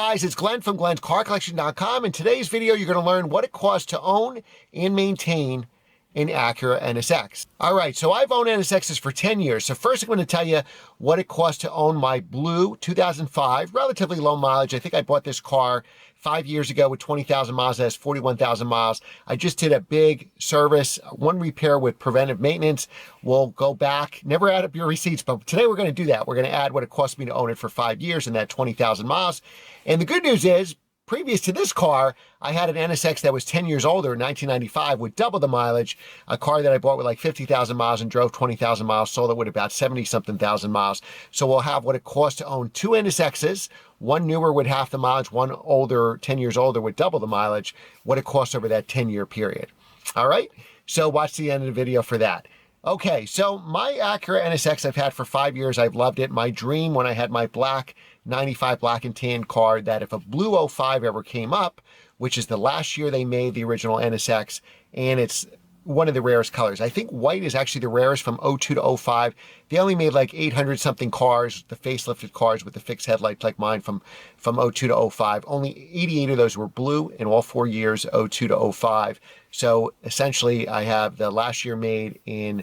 guys, it's Glenn from glenscarcollection.com. In today's video, you're going to learn what it costs to own and maintain an Acura NSX. All right, so I've owned NSXs for 10 years. So first I'm going to tell you what it costs to own my blue 2005, relatively low mileage. I think I bought this car 5 years ago with 20,000 miles. It has 41,000 miles. I just did a big service, one repair with preventive maintenance. We'll go back, never add up your receipts, but today we're going to do that. We're going to add what it cost me to own it for 5 years and that 20,000 miles. And the good news is, previous to this car, I had an NSX that was 10 years older in 1995 with double the mileage, a car that I bought with like 50,000 miles and drove 20,000 miles, sold it with about 70-something thousand miles. So we'll have what it costs to own two NSXs, one newer with half the mileage, one older, 10 years older with double the mileage, what it costs over that 10-year period. All right, so watch the end of the video for that. Okay, so my Acura NSX I've had for 5 years. I've loved it. My dream when I had my black 95 black and tan car, that if a blue 05 ever came up, which is the last year they made the original NSX, and it's one of the rarest colors. I think white is actually the rarest from 02 to 05. They only made like 800 something cars, the facelifted cars with the fixed headlights like mine from 02 to 05. Only 88 of those were blue in all 4 years, 02 to 05. So essentially I have the last year made in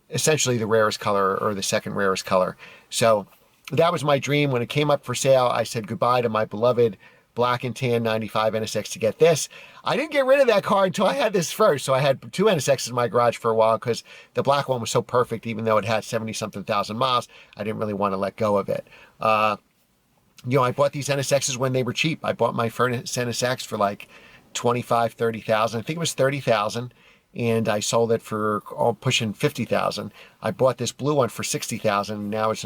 essentially the rarest color or the second rarest color. So that was my dream. When it came up for sale, I said goodbye to my beloved black and tan 95 NSX to get this. I didn't get rid of that car until I had this first. So I had two NSXs in my garage for a while because the black one was so perfect, even though it had 70-something thousand miles, I didn't really want to let go of it. You know, I bought these NSXs when they were cheap. I bought my first NSX for like 25, 30,000. I think it was 30,000. And I sold it for pushing 50,000. I bought this blue one for 60,000. Now it's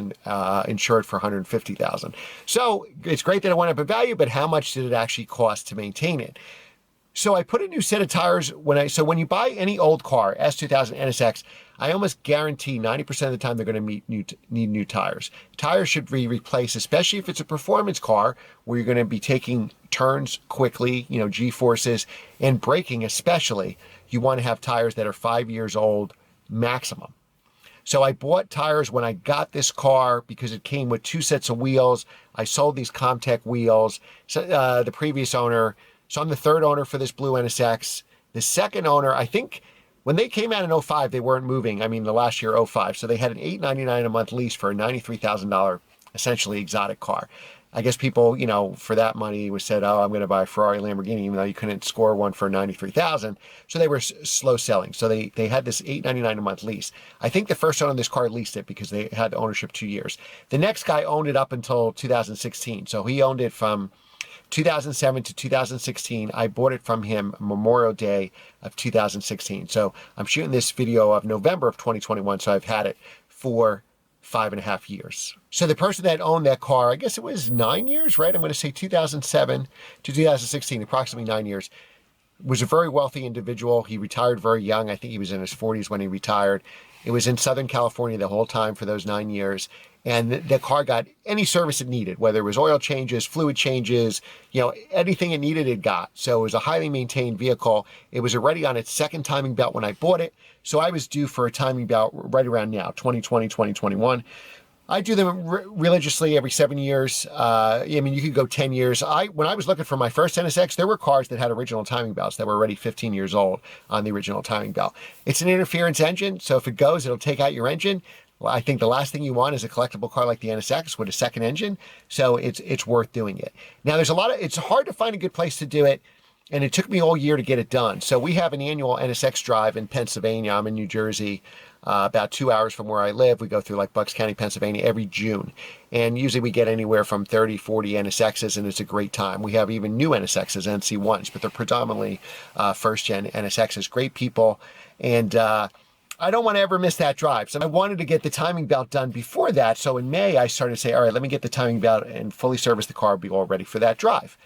insured for 150,000. So it's great that it went up in value, but how much did it actually cost to maintain it? So I put a new set of tires so when you buy any old car, S2000 NSX, I almost guarantee 90% of the time they're going to need new tires. Tires should be replaced, especially if it's a performance car where you're going to be taking turns quickly, you know, G-forces, and braking especially. You want to have tires that are 5 years old maximum. So I bought tires when I got this car because it came with two sets of wheels. I sold these Comtech wheels. So the previous owner, so I'm the third owner for this blue NSX. The second owner, I think when they came out in 05, they weren't moving. I mean, the last year, 05. So they had an $899 a month lease for a $93,000 essentially exotic car. I guess people, you know, for that money said, oh, I'm going to buy a Ferrari, Lamborghini, even though you couldn't score one for $93,000. So they were slow selling. So they had this $899 a month lease. I think the first owner of this car leased it because they had ownership 2 years. The next guy owned it up until 2016. So he owned it from 2007 to 2016. I bought it from him Memorial Day of 2016. So I'm shooting this video of November of 2021. So I've had it for 5.5 years. So the person that owned that car, I guess it was 9 years, right? I'm going to say 2007 to 2016, approximately 9 years, was a very wealthy individual. He retired very young. I think he was in his 40s when he retired. It was in Southern California the whole time for those 9 years. And the car got any service it needed, whether it was oil changes, fluid changes, you know, anything it needed, it got. So it was a highly maintained vehicle. It was already on its second timing belt when I bought it. So I was due for a timing belt right around now, 2020, 2021. I do them religiously every 7 years. I mean, you could go 10 years. When I was looking for my first NSX, there were cars that had original timing belts that were already 15 years old on the original timing belt. It's an interference engine, so if it goes, it'll take out your engine. Well, I think the last thing you want is a collectible car like the NSX with a second engine, so it's worth doing it. Now, it's hard to find a good place to do it, and it took me all year to get it done. So we have an annual NSX drive in Pennsylvania. I'm in New Jersey, about 2 hours from where I live. We go through like Bucks County, Pennsylvania every June. And usually we get anywhere from 30, 40 NSXs, and it's a great time. We have even new NSXs, NC1s, but they're predominantly first-gen NSXs. Great people. And I don't want to ever miss that drive. So I wanted to get the timing belt done before that. So in May, I started to say, all right, let me get the timing belt and fully service the car, be all ready for that drive.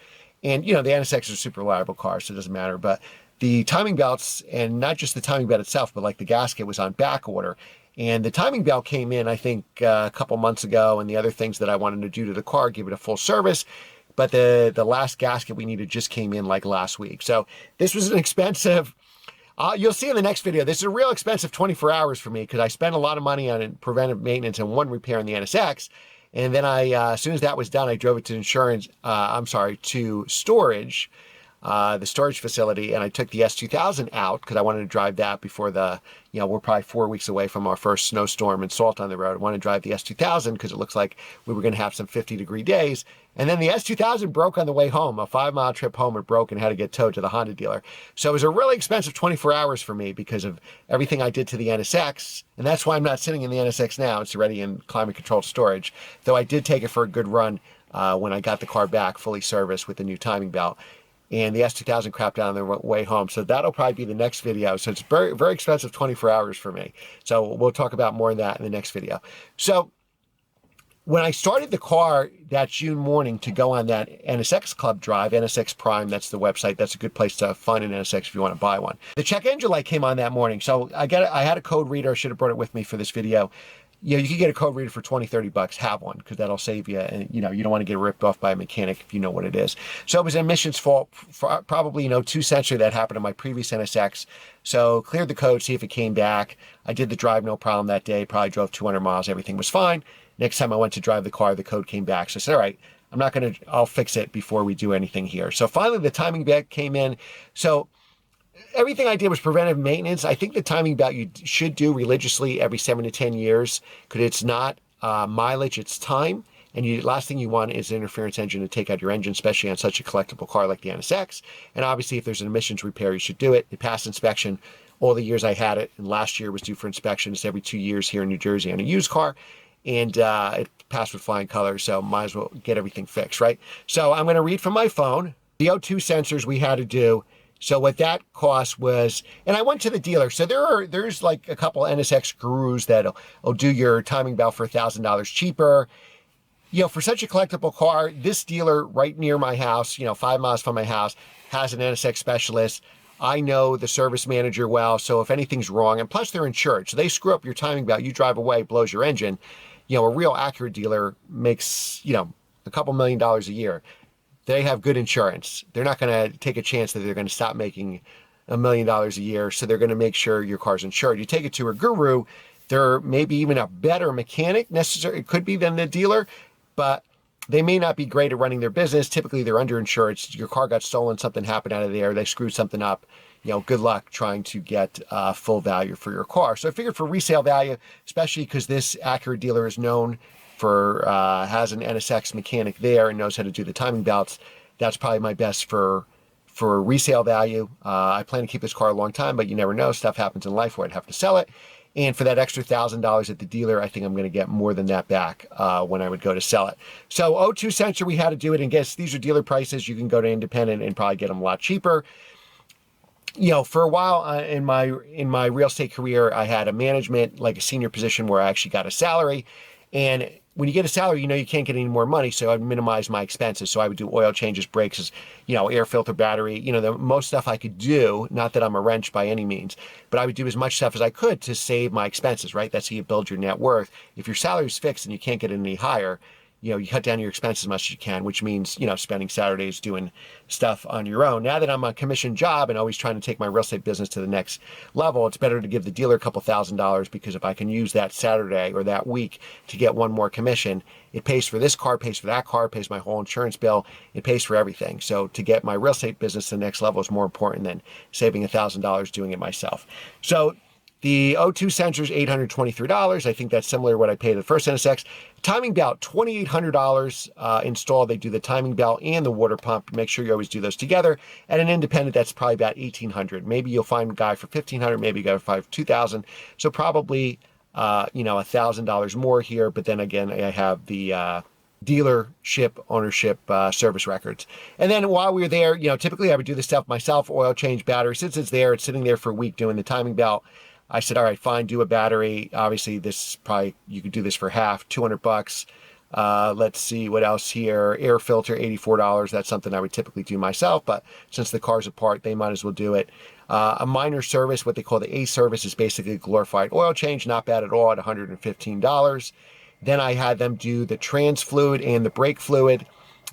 And, you know, the NSX are super reliable cars, so it doesn't matter. But the timing belts, and not just the timing belt itself, but like the gasket was on back order. And the timing belt came in, I think, a couple months ago, and the other things that I wanted to do to the car, give it a full service. But the last gasket we needed just came in like last week. So this was an expensive... you'll see in the next video, this is a real expensive 24 hours for me because I spent a lot of money on preventive maintenance and one repair in the NSX. And then as soon as that was done, I drove it to to storage, the storage facility, and I took the S2000 out because I wanted to drive that before we're probably 4 weeks away from our first snowstorm and salt on the road. I wanted to drive the S2000 because it looks like we were going to have some 50-degree days. And then the S2000 broke on the way home. A 5-mile trip home, it broke and had to get towed to the Honda dealer. So it was a really expensive 24 hours for me because of everything I did to the NSX. And that's why I'm not sitting in the NSX now. It's already in climate-controlled storage. Though I did take it for a good run when I got the car back fully serviced with the new timing belt. And the S2000 crapped down on the way home. So that'll probably be the next video. So it's very, very expensive 24 hours for me. So we'll talk about more of that in the next video. So when I started the car that June morning to go on that NSX Club drive, NSX Prime, that's the website. That's a good place to find an NSX if you want to buy one. The check engine light came on that morning. So I had a code reader. I should have brought it with me for this video. You can get a code reader for $20, $30. Have one because that'll save you. And you don't want to get ripped off by a mechanic if you know what it is. So it was an emissions fault, for probably 2 sensor that happened in my previous NSX. So cleared the code, see if it came back. I did the drive, no problem that day. Probably drove 200 miles. Everything was fine. Next time I went to drive the car, the code came back. So I said, all right, I'll fix it before we do anything here. So finally the timing belt came in. So everything I did was preventive maintenance. I think the timing belt you should do religiously every 7 to 10 years because it's not mileage, it's time. And last thing you want is an interference engine to take out your engine, especially on such a collectible car like the NSX. And obviously, if there's an emissions repair, you should do it. It passed inspection all the years I had it. And last year was due for inspection. It's every 2 years here in New Jersey on a used car. And it passed with flying colors, so might as well get everything fixed, right? So I'm going to read from my phone the O2 sensors we had to do. So what that cost was, and I went to the dealer. So there's like a couple NSX gurus that'll do your timing belt for $1,000 cheaper. For such a collectible car, this dealer right near my house, 5 miles from my house, has an NSX specialist. I know the service manager well, so if anything's wrong, and plus they're insured, so they screw up your timing belt, you drive away, blows your engine. A real accurate dealer makes, a couple $1 million a year. They have good insurance. They're not going to take a chance that they're going to stop making $1 million a year, so they're going to make sure your car's insured. You take it to a guru, they're maybe even a better mechanic, it could be than the dealer, but they may not be great at running their business. Typically, they're underinsured. Your car got stolen, something happened out of there, they screwed something up. Good luck trying to get full value for your car. So I figured for resale value, especially because this Acura dealer is known for, has an NSX mechanic there and knows how to do the timing belts, that's probably my best for resale value. I plan to keep this car a long time, but you never know. Stuff happens in life where I'd have to sell it. And for that extra $1,000 at the dealer, I think I'm going to get more than that back when I would go to sell it. So O2 sensor, we had to do it. And guess these are dealer prices. You can go to independent and probably get them a lot cheaper. For a while in my real estate career, I had a management, like a senior position where I actually got a salary. And when you get a salary, you can't get any more money. So I'd minimize my expenses. So I would do oil changes, brakes, air filter, battery, the most stuff I could do. Not that I'm a wrench by any means, but I would do as much stuff as I could to save my expenses, right? That's how you build your net worth. If your salary's fixed and you can't get any higher, you cut down your expenses as much as you can, which means, spending Saturdays doing stuff on your own. Now that I'm on a commission job and always trying to take my real estate business to the next level, it's better to give the dealer a couple $1,000 because if I can use that Saturday or that week to get one more commission, it pays for this car, pays for that car, pays my whole insurance bill, it pays for everything. So to get my real estate business to the next level is more important than saving $1,000 doing it myself. So the O2 sensors, $823. I think that's similar to what I paid the first NSX. Timing belt, $2,800 installed. They do the timing belt and the water pump. Make sure you always do those together. At an independent, that's probably about $1,800. Maybe you'll find a guy for $1,500, maybe a guy for $2,000. So probably, $1,000 more here. But then again, I have the dealership ownership service records. And then while we were there, typically I would do this stuff myself, oil change, battery. Since it's there, it's sitting there for a week doing the timing belt. I said, all right, fine, do a battery. Obviously, you could do this for half, $200. Let's see what else here. Air filter, $84. That's something I would typically do myself, but since the car's apart, they might as well do it. A minor service, what they call the A service, is basically a glorified oil change, not bad at all at $115. Then I had them do the trans fluid and the brake fluid.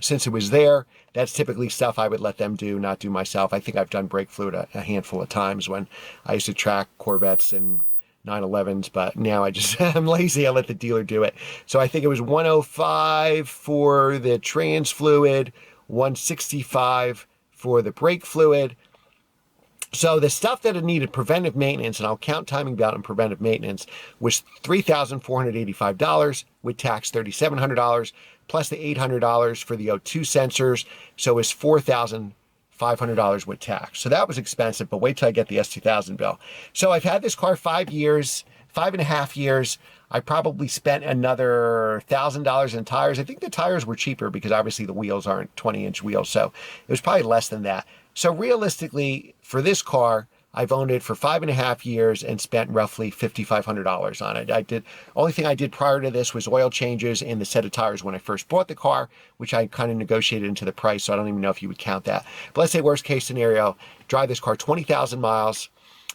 Since it was there, that's typically stuff I would let them do, not do myself. I think I've done brake fluid a handful of times when I used to track Corvettes and 911s, but now I'm lazy. I let the dealer do it. So I think it was 105 for the trans fluid, 165 for the brake fluid. So the stuff that it needed preventive maintenance, and I'll count timing belt and preventive maintenance, was $3,485 with tax $3,700 plus the $800 for the O2 sensors. So it was $4,500 with tax. So that was expensive, but wait till I get the S2000 bill. So I've had this car 5 years, 5.5 years. I probably spent another $1,000 in tires. I think the tires were cheaper because obviously the wheels aren't 20-inch wheels. So it was probably less than that. So realistically, for this car, I've owned it for 5.5 years and spent roughly $5,500 on it. Only thing I did prior to this was oil changes and the set of tires when I first bought the car, which I kind of negotiated into the price, so I don't even know if you would count that. But let's say worst case scenario, drive this car 20,000 miles.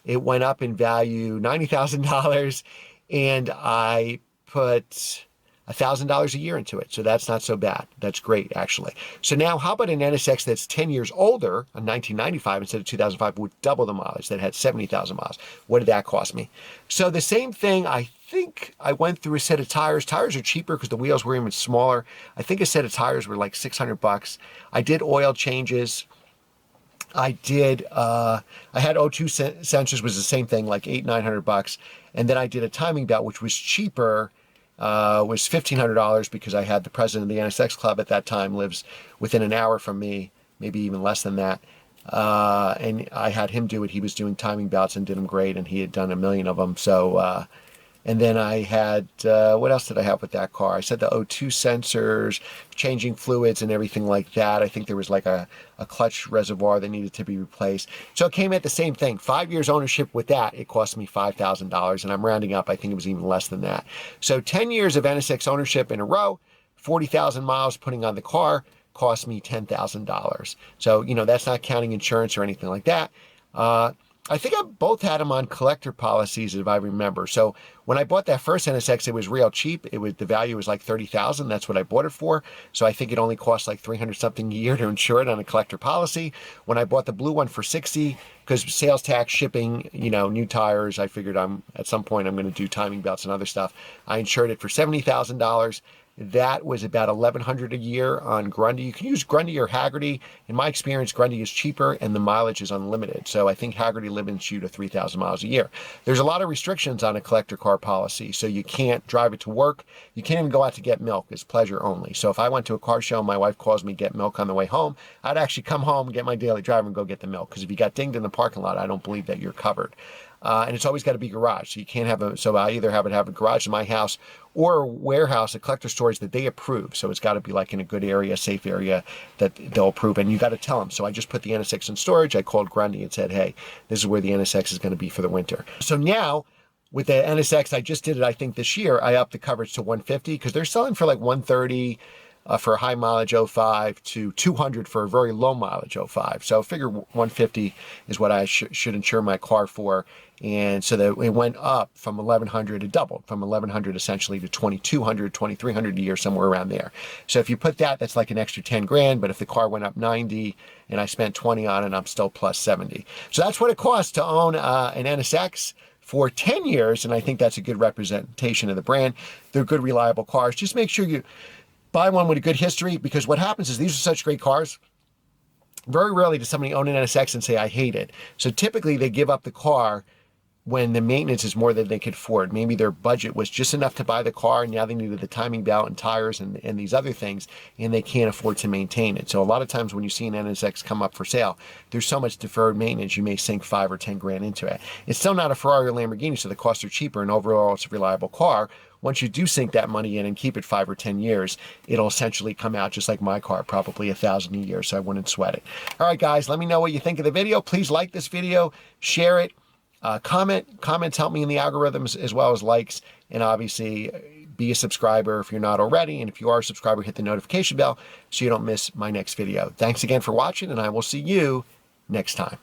It went up in value $90,000, and I put $1,000 a year into it. So that's not so bad. That's great, actually. So now how about an NSX that's 10 years older, a 1995 instead of 2005, with double the mileage, that had 70,000 miles? What did that cost me? So the same thing, I think I went through a set of tires. Tires are cheaper because the wheels were even smaller. I think a set of tires were like $600. I did oil changes. I had O2 sensors, was the same thing, like $800-900. And then I did a timing belt, which was cheaper, was $1,500 because I had the president of the NSX club at that time lives within an hour from me, maybe even less than that. And I had him do it. He was doing timing belts and did them great, and he had done 1 million of them. So, and then I had, what else did I have with that car? I said the O2 sensors, changing fluids and everything like that. I think there was like a clutch reservoir that needed to be replaced. So it came at the same thing. 5 years ownership with that, it cost me $5,000, and I'm rounding up. I think it was even less than that. So 10 years of NSX ownership in a row, 40,000 miles putting on the car, cost me $10,000. So, that's not counting insurance or anything like that. I think I both had them on collector policies, if I remember. So when I bought that first NSX, it was real cheap. The value was like $30,000. That's what I bought it for. So I think it only cost like $300 something a year to insure it on a collector policy. When I bought the blue one for $60, because sales tax, shipping, new tires, I figured at some point I'm going to do timing belts and other stuff. I insured it for $70,000. That was about $1,100 a year on Grundy. You can use Grundy or Haggerty. In my experience, Grundy is cheaper and the mileage is unlimited. So I think Haggerty limits you to 3,000 miles a year. There's a lot of restrictions on a collector car policy. So you can't drive it to work. You can't even go out to get milk. It's pleasure only. So if I went to a car show and my wife calls me get milk on the way home, I'd actually come home, get my daily driver and go get the milk. Because if you got dinged in the parking lot, I don't believe that you're covered. And it's always got to be garage. So you can't so I either have a garage in my house or a warehouse, a collector storage that they approve. So it's got to be like in a good area, safe area that they'll approve. And you got to tell them. So I just put the NSX in storage. I called Grundy and said, hey, this is where the NSX is going to be for the winter. So now with the NSX, I just did it, I think this year, I upped the coverage to 150 because they're selling for like 130 for a high mileage 05 to 200 for a very low mileage 05. So I figure 150 is what I should insure my car for. And so that it went up from 1,100, it doubled from 1,100 essentially to 2,200, 2,300 a year, somewhere around there. So if you put that, that's like an extra 10 grand. But if the car went up 90 and I spent 20 on it, I'm still plus 70. So that's what it costs to own an NSX for 10 years. And I think that's a good representation of the brand. They're good, reliable cars. Just make sure you buy one with a good history, because what happens is these are such great cars. Very rarely does somebody own an NSX and say, I hate it. So typically they give up the car when the maintenance is more than they could afford. Maybe their budget was just enough to buy the car, and now they needed the timing belt and tires and these other things, and they can't afford to maintain it. So a lot of times when you see an NSX come up for sale, there's so much deferred maintenance, you may sink 5 or 10 grand into it. It's still not a Ferrari or Lamborghini, so the costs are cheaper, and overall it's a reliable car. Once you do sink that money in and keep it 5 or 10 years, it'll essentially come out just like my car, probably $1,000 a year, so I wouldn't sweat it. All right, guys, let me know what you think of the video. Please like this video, share it. Comments help me in the algorithms as well as likes, and obviously be a subscriber if you're not already, and if you are a subscriber, hit the notification bell so you don't miss my next video. Thanks again for watching, and I will see you next time.